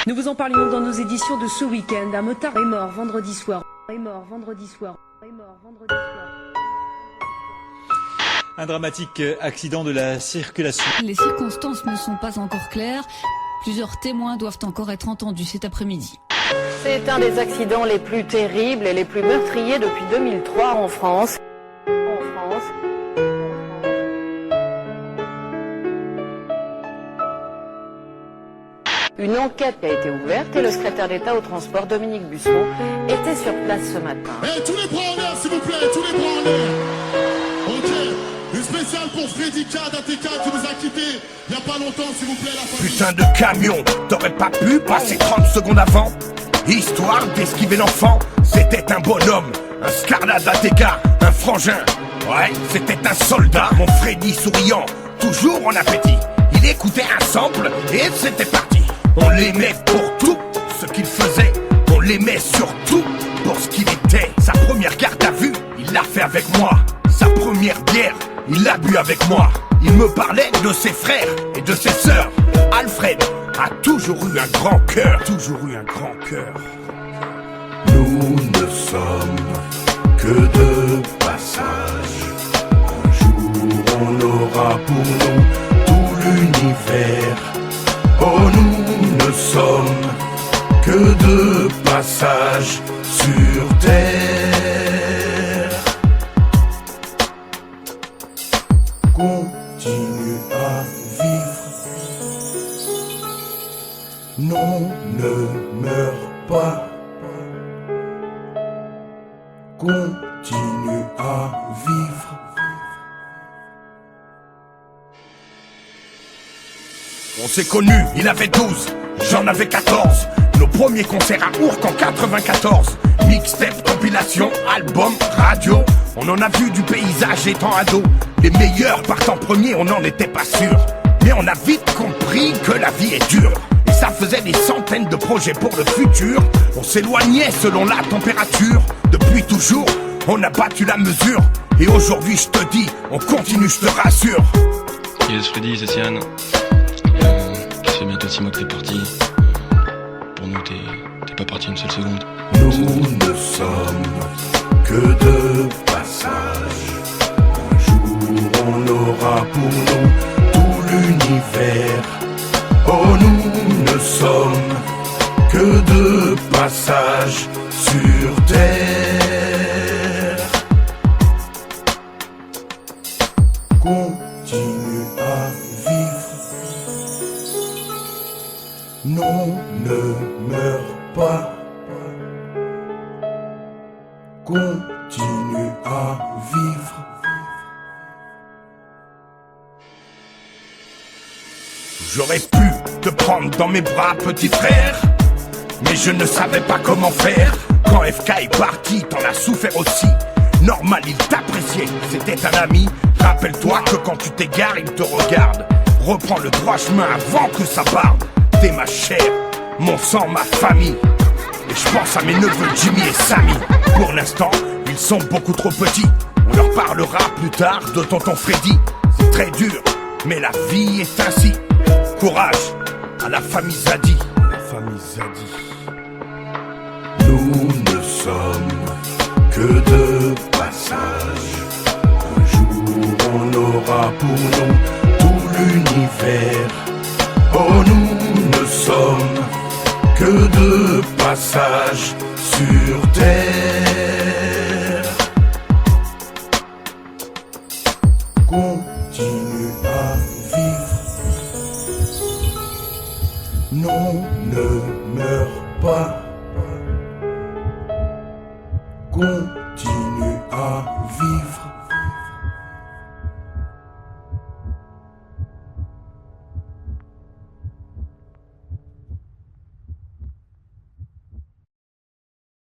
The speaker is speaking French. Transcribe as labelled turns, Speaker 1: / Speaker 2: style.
Speaker 1: Nous vous en parlions dans nos éditions de ce week-end. Un motard est mort vendredi soir. Est mort vendredi soir. Est mort vendredi soir.
Speaker 2: Un dramatique accident de la circulation.
Speaker 3: Les circonstances ne sont pas encore claires. Plusieurs témoins doivent encore être entendus cet après-midi.
Speaker 4: C'est un des accidents les plus terribles et les plus meurtriers depuis 2003 en France. Une enquête a été ouverte et le secrétaire d'État au transport, Dominique Bussereau, était sur place ce matin.
Speaker 5: Tous les bras en l'air, s'il vous plaît, tous les bras en l'air. Ok, une spéciale pour Freddy K d'ATK qui nous a quittés il n'y a pas longtemps, s'il vous plaît, la famille.
Speaker 6: Putain de camion, t'aurais pas pu passer 30 secondes avant? Histoire d'esquiver l'enfant, c'était un bonhomme, un scarlat d'ATK, un frangin. Ouais, c'était un soldat, mon Freddy souriant, toujours en appétit. Il écoutait un sample et c'était parti. On l'aimait pour tout ce qu'il faisait, on l'aimait surtout pour ce qu'il était. Sa première garde à vue, il l'a fait avec moi. Sa première bière, il l'a bu avec moi. Il me parlait de ses frères et de ses sœurs. Alfred a toujours eu un grand cœur, toujours eu un grand cœur. Nous ne sommes que de passage. Un jour on aura pour nous tout l'univers. Oh, nous ne sommes que de passage sur terre. Continue à vivre. Non, ne meurs pas. Continue à vivre. On s'est connus, il avait 12, j'en avais 14. Nos premiers concerts à Ourcq en 94. Mixtape, compilation, album, radio. On en a vu du paysage étant ado. Les meilleurs partent en premier, on n'en était pas sûr. Mais on a vite compris que la vie est dure. Et ça faisait des centaines de projets pour le futur. On s'éloignait selon la température. Depuis toujours, on a battu la mesure. Et aujourd'hui je te dis, on continue, je te rassure.
Speaker 7: Yes Freddy, c'est Sian. Ça fait bientôt 6 mois que t'es parti. Pour nous, t'es pas parti une seule seconde.
Speaker 6: Nous ne sommes que de passage. Un jour on aura pour nous tout l'univers. Oh, nous ne sommes que de passage sur terre. Continue à vivre. Non, ne meurs pas. Continue à vivre. J'aurais pu te prendre dans mes bras, petit frère, mais je ne savais pas comment faire. Quand FK est parti, t'en as souffert aussi. Normal, il t'appréciait, c'était un ami. Rappelle-toi que quand tu t'égares, il te regarde. Reprends le droit chemin avant que ça barde. T'es ma chair, mon sang, ma famille. Et je pense à mes neveux Jimmy et Sammy. Pour l'instant, ils sont beaucoup trop petits. On leur parlera plus tard de tonton Freddy. C'est très dur, mais la vie est ainsi. Courage à la famille Zadi. La famille Zadi. Nous ne sommes que de passage. Un jour on aura pour nous tout l'univers. Oh, nous ne sommes que de passage sur terre. Continue à vivre. Non, ne meurs pas. Continue